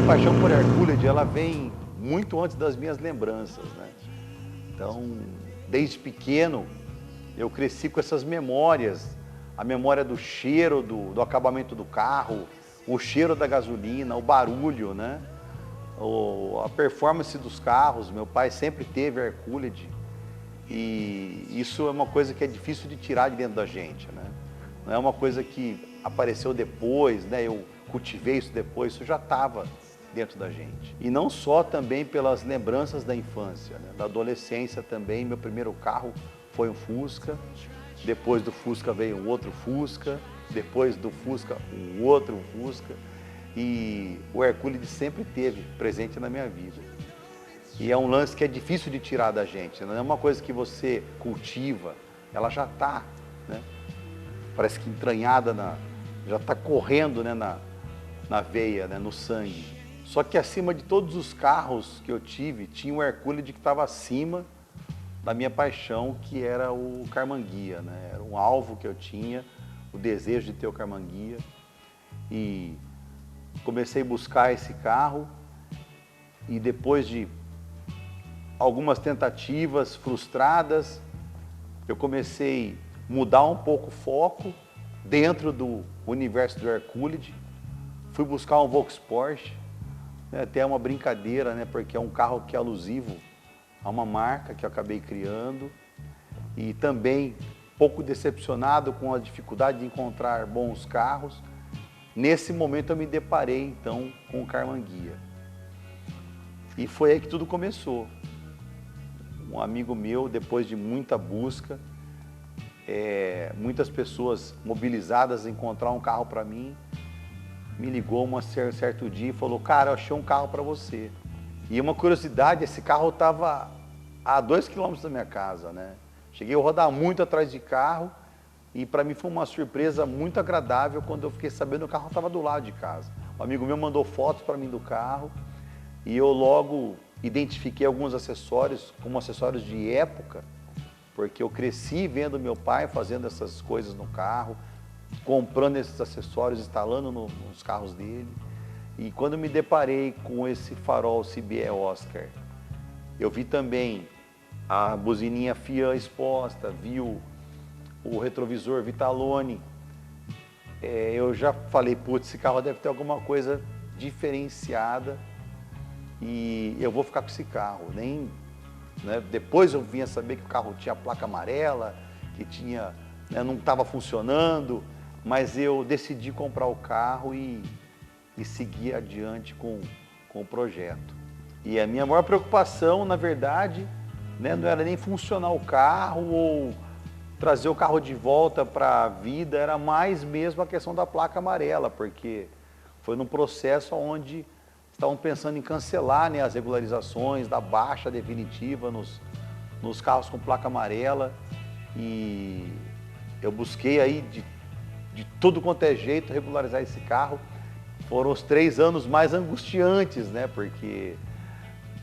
paixão por Hercúlide, ela vem muito antes das minhas lembranças, né? Então, desde pequeno, eu cresci com essas memórias, a memória do cheiro, do acabamento do carro, o cheiro da gasolina, o barulho, né? A performance dos carros. Meu pai sempre teve Hercúlide e isso é uma coisa que é difícil de tirar de dentro da gente, né? Não é uma coisa que apareceu depois, né? Eu cultivei isso depois, isso já estava dentro da gente. E não só também pelas lembranças da infância, né? Da adolescência também, meu primeiro carro foi um Fusca, depois do Fusca veio um outro Fusca, depois do Fusca um outro Fusca, e o Hercúlide sempre esteve presente na minha vida. E é um lance que é difícil de tirar da gente, não é uma coisa que você cultiva, ela já está, né? Parece que entranhada, já está correndo, né, na veia, né, no sangue. Só que acima de todos os carros que eu tive, tinha um Hercúlide que estava acima da minha paixão, que era o Carmanguia, né? Era um alvo que eu tinha, o desejo de ter o Carmanguia. E comecei a buscar esse carro e depois de algumas tentativas frustradas, eu comecei a mudar um pouco o foco dentro do universo do Hercúlide. Fui buscar um Volksport, né? Até uma brincadeira, né? Porque é um carro que é alusivo a uma marca que eu acabei criando. E também pouco decepcionado com a dificuldade de encontrar bons carros. Nesse momento eu me deparei então com o Carmanguia. E foi aí que tudo começou. Um amigo meu, depois de muita busca, muitas pessoas mobilizadas em encontrar um carro para mim, me ligou um certo dia e falou: cara, eu achei um carro para você. E uma curiosidade, esse carro estava a 2 quilômetros da minha casa, né? Cheguei a rodar muito atrás de carro e para mim foi uma surpresa muito agradável quando eu fiquei sabendo que o carro estava do lado de casa. Um amigo meu mandou fotos para mim do carro e eu logo identifiquei alguns acessórios como acessórios de época, porque eu cresci vendo meu pai fazendo essas coisas no carro, comprando esses acessórios, instalando nos carros dele. E quando me deparei com esse farol CBE Oscar, eu vi também a buzininha FIA exposta, vi o retrovisor Vitalone. Eu já falei, putz, esse carro deve ter alguma coisa diferenciada e eu vou ficar com esse carro. Né? Depois eu vim a saber que o carro tinha placa amarela, que tinha, né, não estava funcionando, mas eu decidi comprar o carro e seguir adiante com o projeto. E a minha maior preocupação, na verdade, né, não era nem funcionar o carro ou trazer o carro de volta para a vida, era mais mesmo a questão da placa amarela, porque foi num processo onde estavam pensando em cancelar, né, as regularizações da baixa definitiva nos carros com placa amarela, e eu busquei aí de tudo quanto é jeito regularizar esse carro. Foram os 3 anos mais angustiantes, né, porque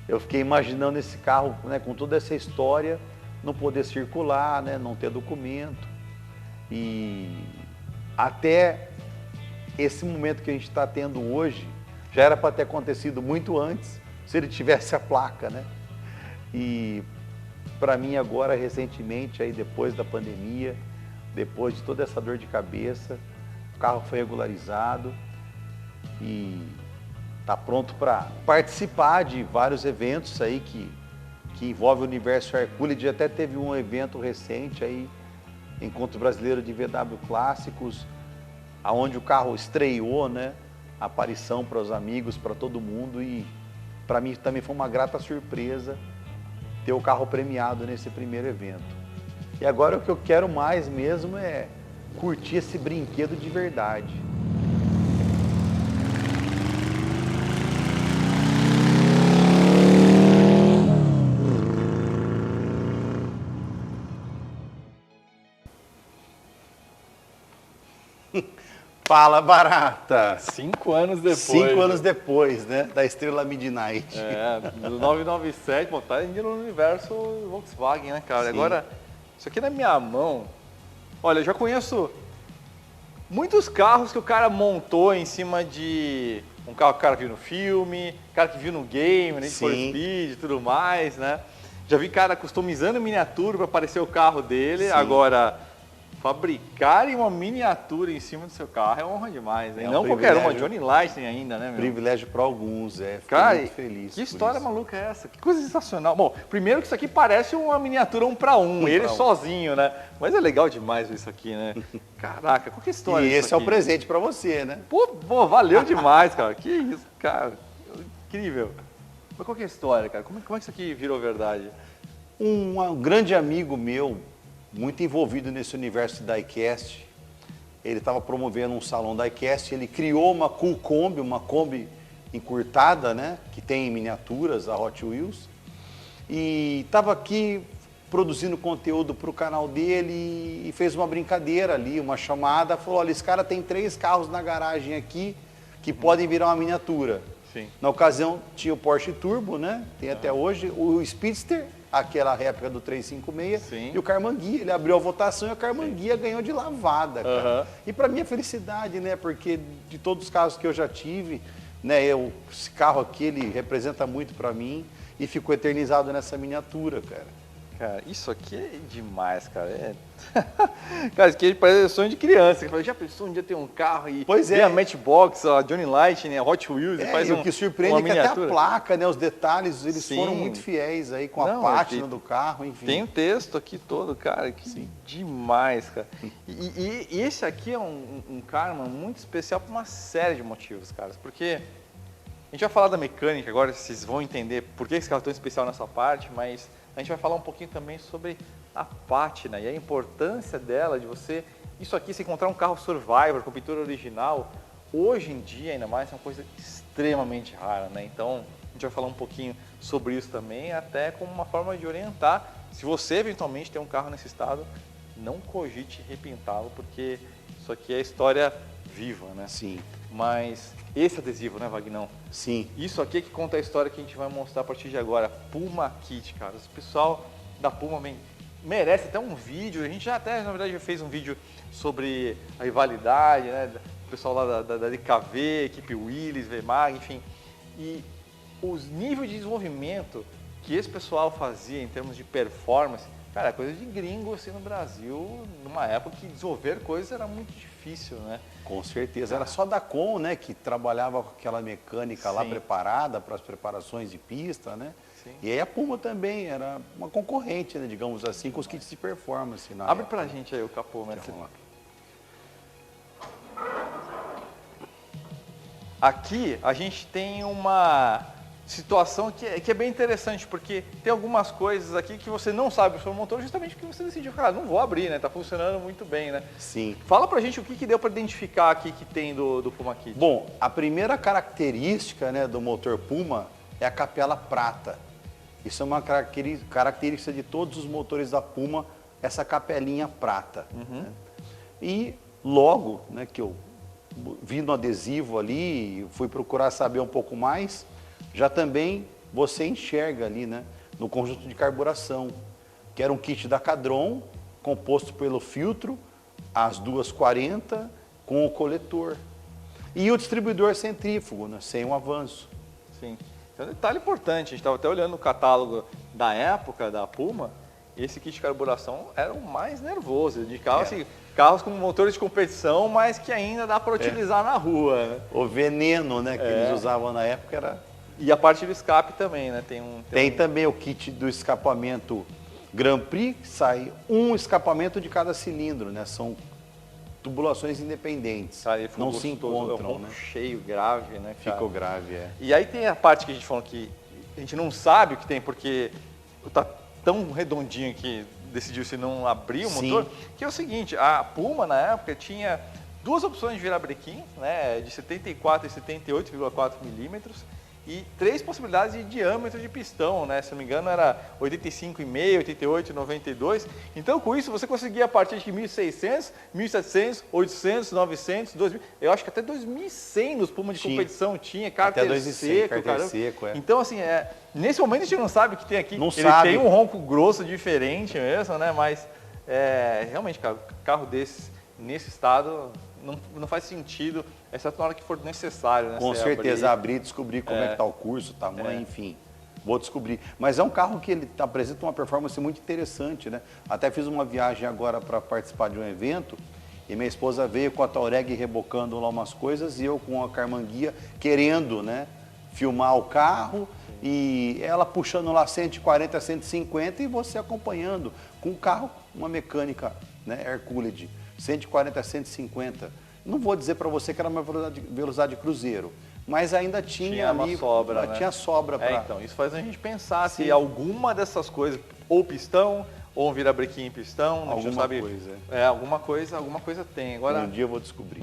eu fiquei imaginando esse carro, né, com toda essa história, não poder circular, né, não ter documento. E até esse momento que a gente está tendo hoje, já era para ter acontecido muito antes, se ele tivesse a placa, né? E para mim agora, recentemente, aí depois da pandemia, depois de toda essa dor de cabeça, o carro foi regularizado e está pronto para participar de vários eventos aí que envolve o universo Hercúlide. Até teve um evento recente aí, Encontro Brasileiro de VW Clássicos, aonde o carro estreou, né? A aparição para os amigos, para todo mundo, e para mim também foi uma grata surpresa ter o carro premiado nesse primeiro evento. E agora o que eu quero mais mesmo é curtir esse brinquedo de verdade. Fala, Barata! 5 anos depois. 5 anos depois, né? Da estrela Midnight. Do 997, bom, tá indo no universo Volkswagen, né, cara? Sim. Agora, isso aqui na minha mão, olha, eu já conheço muitos carros que o cara montou em cima de um carro que o cara viu no filme, cara que viu no game, Need for Sim. Speed e tudo mais, né? Já vi cara customizando miniatura para aparecer o carro dele. Sim. Agora, fabricarem uma miniatura em cima do seu carro é honra demais, né? É um Não qualquer uma, privilégio. Johnny Lightning ainda, né, meu? Privilégio para alguns, Fiquei Cara, muito feliz. que por história isso. maluca é essa? Que coisa sensacional. Bom, primeiro que isso aqui parece uma miniatura 1 para 1, ele pra um. sozinho, né? Mas é legal demais isso aqui, né? Caraca, qual que é a história E disso esse é o aqui? presente para você, né? Pô, valeu demais, cara. Que isso, cara. Incrível. Mas qual que é a história, cara? Como é que isso aqui virou verdade? Um grande amigo meu, muito envolvido nesse universo de diecast, ele estava promovendo um salão diecast, ele criou uma Cool Kombi, uma Kombi encurtada, né, que tem miniaturas, a Hot Wheels, e estava aqui produzindo conteúdo para o canal dele e fez uma brincadeira ali, uma chamada, falou, olha, esse cara tem 3 carros na garagem aqui que podem virar uma miniatura. Sim. Na ocasião tinha o Porsche Turbo, né, tem até hoje, o Speedster, aquela réplica do 356, Sim. e o Carmanguia. Ele abriu a votação e o Carmanguia ganhou de lavada, cara. Uhum. E para mim é felicidade, né? Porque de todos os carros que eu já tive, né, esse carro aqui ele representa muito para mim e ficou eternizado nessa miniatura, cara. Cara, isso aqui é demais, cara. Cara, isso aqui parece sonho de criança. Você fala, já pensou um dia ter um carro e Pois é. ver a Matchbox, a Johnny Lightning, a Hot Wheels, e faz E o que surpreende uma é que até a miniatura. placa, né, os detalhes, eles Sim. foram muito fiéis aí com a Não, pátina e do carro, enfim. Tem um texto aqui todo, cara, que demais, cara. E esse aqui é um Karma muito especial por uma série de motivos, cara. Porque a gente vai falar da mecânica agora, vocês vão entender por que esse carro é tão especial nessa parte, mas a gente vai falar um pouquinho também sobre a pátina e a importância dela, de você... Isso aqui, se encontrar um carro Survivor com pintura original, hoje em dia, ainda mais, é uma coisa extremamente rara, né? Então, a gente vai falar um pouquinho sobre isso também, até como uma forma de orientar. Se você, eventualmente, tem um carro nesse estado, não cogite repintá-lo, porque isso aqui é história viva, né? Sim, Mas esse adesivo, né, Vagnão? sim. Isso aqui é que conta a história que a gente vai mostrar a partir de agora. Puma Kit, cara. O pessoal da Puma merece até um vídeo. A gente já até, na verdade, já fez um vídeo sobre a rivalidade, né? O pessoal lá da DKV, equipe Willys, VMAG, enfim. E os níveis de desenvolvimento que esse pessoal fazia em termos de performance, cara, é coisa de gringo assim no Brasil, numa época que desenvolver coisas era muito difícil, né? Com certeza. Era só da Com, né, que trabalhava com aquela mecânica lá Sim. preparada para as preparações de pista, né? Sim. E aí a Puma também era uma concorrente, né, digamos assim, com os kits de performance. Na Abre época. pra gente aí o capô, né? Vamos lá. Aqui a gente tem uma situação que é bem interessante, porque tem algumas coisas aqui que você não sabe sobre o motor justamente porque você decidiu, cara, não vou abrir, né? Tá funcionando muito bem, né? Sim. Fala pra gente o que deu pra identificar aqui que tem do Puma Kit. Bom, a primeira característica, né, do motor Puma é a capela prata. Isso é uma característica de todos os motores da Puma, essa capelinha prata. Né? E logo, né, que eu vi no adesivo ali, fui procurar saber um pouco mais, já também você enxerga ali, né, no conjunto de carburação, que era um kit da Cadron, composto pelo filtro, as 240 com o coletor. E o distribuidor centrífugo, né, sem o avanço. Sim. Então, um detalhe importante, a gente estava até olhando no catálogo da época da Puma, esse kit de carburação era o mais nervoso, de carros, assim, carros com motores de competição, mas que ainda dá para utilizar na rua, né? O veneno, né, que eles usavam na época era... E a parte do escape também, né? Tem também o kit do escapamento Grand Prix, sai um escapamento de cada cilindro, né? São tubulações independentes, Cara, ele ficou não se gostoso, encontram, é um né? cheio, grave, né, cara? Ficou grave, é. E aí tem a parte que a gente falou que a gente não sabe o que tem, porque tá tão redondinho que decidiu-se não abrir o Sim. motor, que é o seguinte, a Puma na época tinha duas opções de virabrequim, né, de 74 e 78,4 milímetros, e 3 possibilidades de diâmetro de pistão, né? Se não me engano era 85,5, 88, 92. Então com isso você conseguia a partir de 1.600, 1.700, 800, 900, 2.000. Eu acho que até 2.100 nos Puma de competição tinha, cárter até 2.100, seco, cárter caramba. seco, é. Então assim, nesse momento a gente não sabe o que tem aqui. Não Ele sabe. tem um ronco grosso diferente mesmo, né? Mas realmente, cara, carro desses nesse estado não faz sentido, exceto na hora que for necessário, né? Com você certeza, abrir, descobrir como é que está o curso, o tamanho, enfim. Vou descobrir. Mas é um carro que ele apresenta uma performance muito interessante, né? Até fiz uma viagem agora para participar de um evento e minha esposa veio com a Touareg rebocando lá umas coisas e eu com a Karmann Ghia querendo, né, filmar o carro e ela puxando lá 140, 150 e você acompanhando com o carro, uma mecânica, né, Air-Cooled, 140, 150. Não vou dizer para você que era uma velocidade cruzeiro, mas ainda tinha ali, uma sobra, né? Tinha sobra para... Então, isso faz a gente pensar se alguma dessas coisas, ou pistão, ou um virabrequim em pistão, a gente não sabe. Alguma coisa tem. Agora, um dia eu vou descobrir.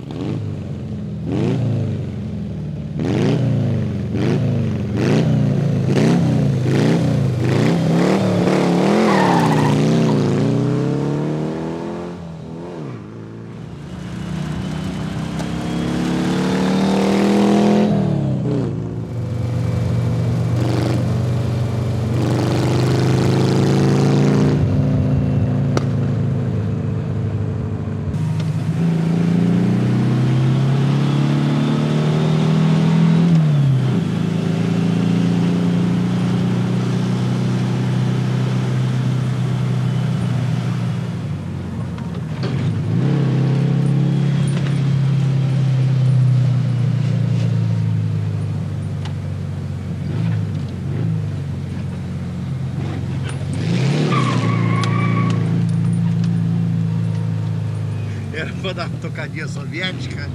Era pra dar uma tocadinha soviética.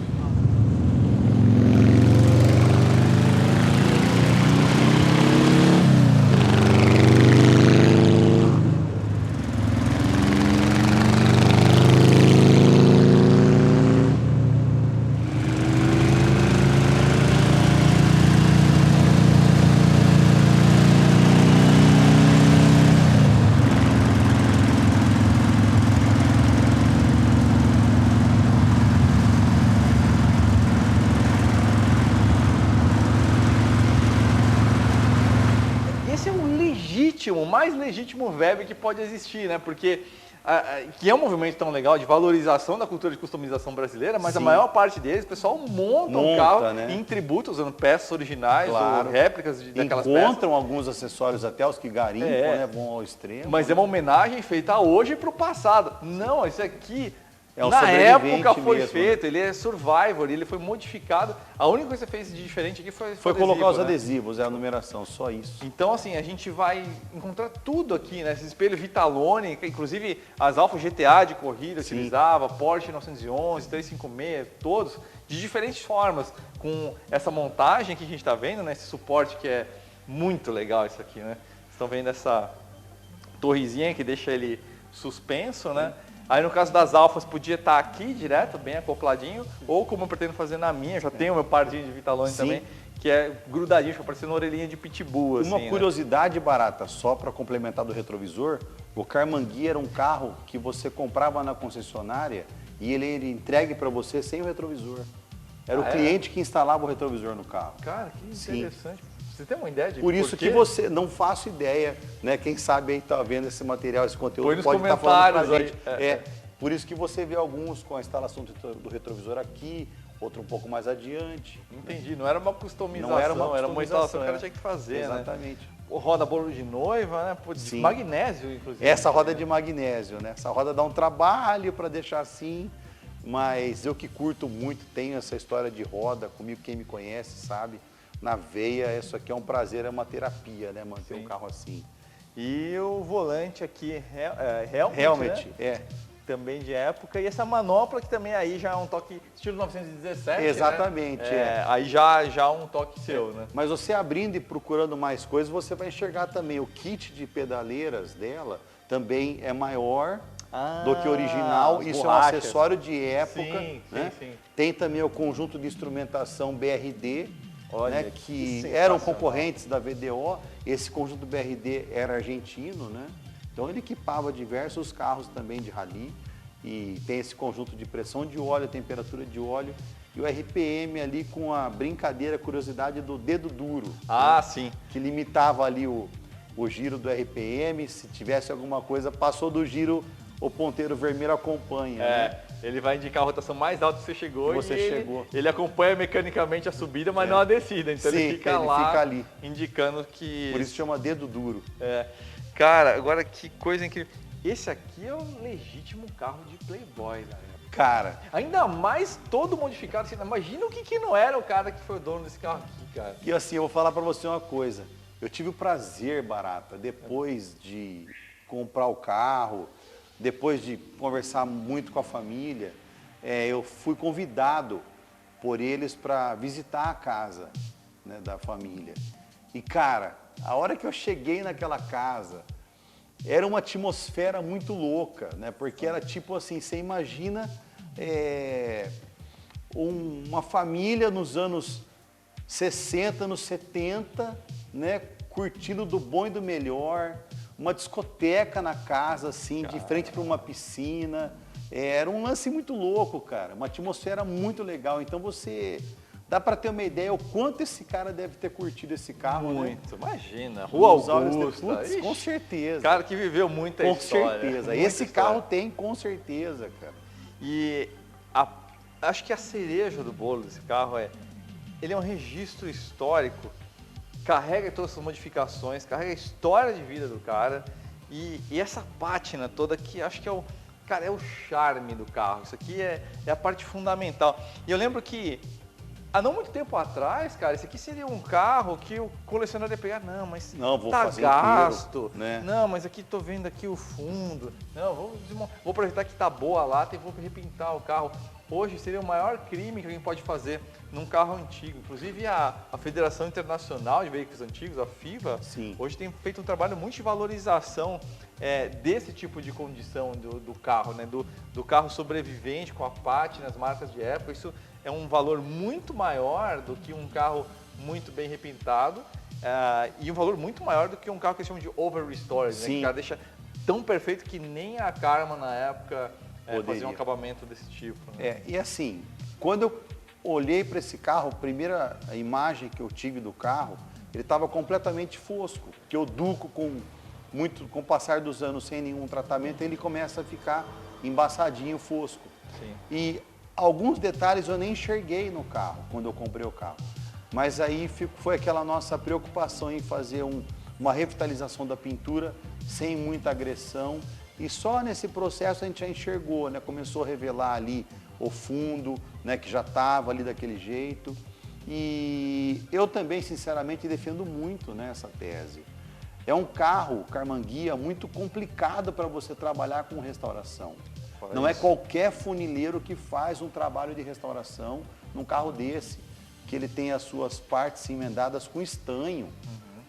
esse é o mais legítimo verbo que pode existir, né? Porque que é um movimento tão legal de valorização da cultura de customização brasileira, mas a maior parte deles, o pessoal monta um carro, né, em tributo, usando peças originais ou réplicas daquelas peças. Encontram alguns acessórios até os que garimpam, né, vão ao extremo. Mas é uma homenagem feita hoje para o passado. Não, esse aqui... um na época foi mesmo, feito, ele é Survivor, ele foi modificado. A única coisa que você fez de diferente aqui foi colocar os né? adesivos, a numeração, só isso. Então, assim, a gente vai encontrar tudo aqui, né? Esse espelho Vitalone, inclusive as Alfa GTA de corrida utilizava, Porsche 911, 356, todos, de diferentes formas, com essa montagem que a gente está vendo, né? Esse suporte que é muito legal isso aqui, né? Vocês estão vendo essa torrezinha que deixa ele suspenso, né? Aí no caso das Alfas podia estar aqui direto, bem acopladinho, ou como eu pretendo fazer na minha, já tenho o meu parzinho de Vitalone também, que é grudadinho, parecendo uma orelhinha de pitbull. Uma curiosidade barata, só para complementar do retrovisor, o Karmann Ghia era um carro que você comprava na concessionária e ele era entregue para você sem o retrovisor. Era o cliente que instalava o retrovisor no carro. Cara, que interessante. Você tem uma ideia de por isso que você, não faço ideia, né? Quem sabe aí tá vendo esse material, esse conteúdo, pode estar falando pra gente. Por isso que você vê alguns com a instalação do retrovisor aqui, outro um pouco mais adiante. Entendi, não era uma customização, era uma instalação que o cara tinha que fazer, exatamente. Né? Roda bolo de noiva, né? Pô, de magnésio, inclusive. Essa roda é de magnésio, né? Essa roda dá um trabalho para deixar assim, mas eu que curto muito, tenho essa história de roda, comigo quem me conhece sabe. Na veia, isso aqui é um prazer, é uma terapia, né? Manter um carro assim. E o volante aqui, Helmet, né? Também de época. E essa manopla que também aí já é um toque estilo 917, exatamente, né? Aí já um toque seu, né? Mas você abrindo e procurando mais coisas, você vai enxergar também o kit de pedaleiras dela também é maior do que o original. Isso borrachas. É um acessório de época. Né? Sim. Tem também o conjunto de instrumentação BRD, olha, né, que eram concorrentes da VDO. Esse conjunto BRD era argentino, né? Então ele equipava diversos carros também de rally e tem esse conjunto de pressão de óleo, temperatura de óleo e o RPM ali com a brincadeira, curiosidade do dedo duro. Né? Sim. Que limitava ali o giro do RPM, se tivesse alguma coisa, passou do giro, o ponteiro vermelho acompanha. Né? Ele vai indicar a rotação mais alta que você chegou Você e chegou. ele acompanha mecanicamente a subida, mas não a descida. Então Sim, ele fica ele lá fica ali. indicando que... Por isso chama dedo duro. Cara, agora que coisa incrível. Esse aqui é um legítimo carro de Playboy, né? Cara, Ainda mais todo modificado. Assim, imagina o que não era o cara que foi o dono desse carro aqui, cara. e assim, eu vou falar pra você uma coisa. Eu tive o prazer, Barata, depois de comprar o carro, depois de conversar muito com a família, eu fui convidado por eles para visitar a casa, né, da família. E, cara, a hora que eu cheguei naquela casa, era uma atmosfera muito louca, né? Porque era tipo assim, você imagina uma família nos anos 60, anos 70, né? Curtindo do bom e do melhor, uma discoteca na casa, assim, de frente para uma piscina. Era um lance muito louco, cara, uma atmosfera muito legal. Então você dá para ter uma ideia o quanto esse cara deve ter curtido esse carro, né? Muito, imagina. Rua Nos olhos de- Augusta. Putz, com Ixi, certeza. cara que viveu muita Com história. certeza. muita Esse história. carro tem, com certeza, cara. E acho que a cereja do bolo desse carro ele é um registro histórico, carrega todas essas modificações, carrega a história de vida do cara e essa pátina toda que acho que cara, é o charme do carro. Isso aqui é a parte fundamental. E eu lembro que há não muito tempo atrás, cara, esse aqui seria um carro que o colecionador ia pegar, não, mas Não, vou tá fazer gasto, inteiro, né? não, mas aqui tô vendo aqui o fundo, não, vou aproveitar que tá boa a lata e vou repintar o carro. Hoje seria o maior crime que alguém pode fazer num carro antigo. Inclusive a Federação Internacional de Veículos Antigos, a FIVA, Sim. hoje tem feito um trabalho muito de valorização desse tipo de condição do carro, né? Do carro sobrevivente com a pátina, as marcas de época. Isso é um valor muito maior do que um carro muito bem repintado e um valor muito maior do que um carro que eles chamam de over-restored, né? Que Sim. o cara deixa tão perfeito que nem a Karma na época fazia um Poderia. acabamento desse tipo. Né? E assim, quando eu olhei para esse carro, a primeira imagem que eu tive do carro, ele estava completamente fosco, porque o Duco, com o passar dos anos sem nenhum tratamento, ele começa a ficar embaçadinho, fosco. Sim. E alguns detalhes eu nem enxerguei no carro, quando eu comprei o carro. Mas aí foi aquela nossa preocupação em fazer uma revitalização da pintura, sem muita agressão. E só nesse processo a gente já enxergou, né? Começou a revelar ali o fundo, né? Que já estava ali daquele jeito. E eu também, sinceramente, defendo muito, né, essa tese. É um carro, Karmann-Ghia, muito complicado para você trabalhar com restauração. Não é qualquer funileiro que faz um trabalho de restauração num carro desse, que ele tem as suas partes emendadas com estanho.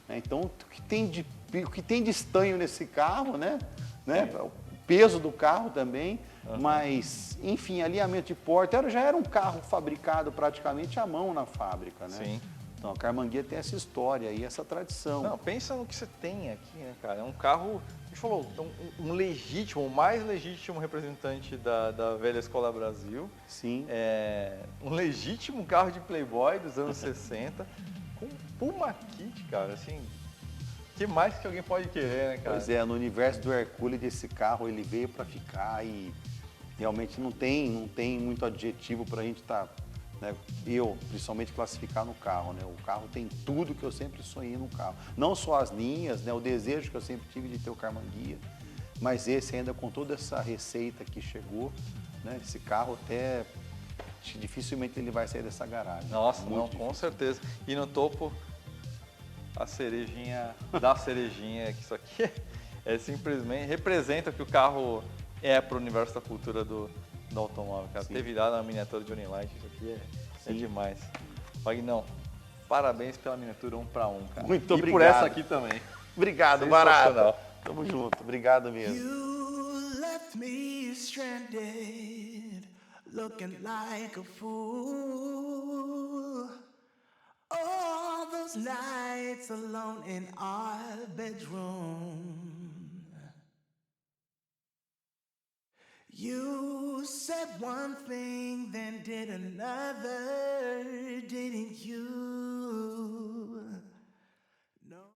Né? Então, o que tem de estanho nesse carro, né? O peso do carro também, mas, enfim, alinhamento de porta, já era um carro fabricado praticamente à mão na fábrica, né? Sim. Então, a Karmann-Ghia tem essa história e essa tradição. Não, pensa no que você tem aqui, né, cara? É um carro, a gente falou, um legítimo, o mais legítimo representante da velha escola Brasil. Sim. Um legítimo carro de Playboy dos anos 60, com Puma Kit, cara, assim, que mais que alguém pode querer, né, cara? Pois é, no universo do Hercule, esse carro, ele veio para ficar e realmente não tem muito adjetivo para a gente estar, né, eu, principalmente, classificar no carro, né? O carro tem tudo que eu sempre sonhei no carro. Não só as linhas, né, o desejo que eu sempre tive de ter o Karmann-Ghia, mas esse ainda com toda essa receita que chegou, né? Esse carro até, dificilmente ele vai sair dessa garagem. Nossa, Muito não, difícil. com certeza. E no topo, a cerejinha da cerejinha, que isso aqui simplesmente representa o que o carro é para o universo da cultura do automóvel, cara. Sim. Ter virado uma miniatura de Johnny Light, isso aqui é Sim. demais. Wagnão, parabéns pela miniatura 1 para 1, cara. Muito e por obrigado. essa aqui também. Obrigado, Sensacional. Barata. Tamo junto. Obrigado mesmo. You left me stranded, looking like a fool. All those nights alone in our bedroom. You said one thing, then did another, didn't you?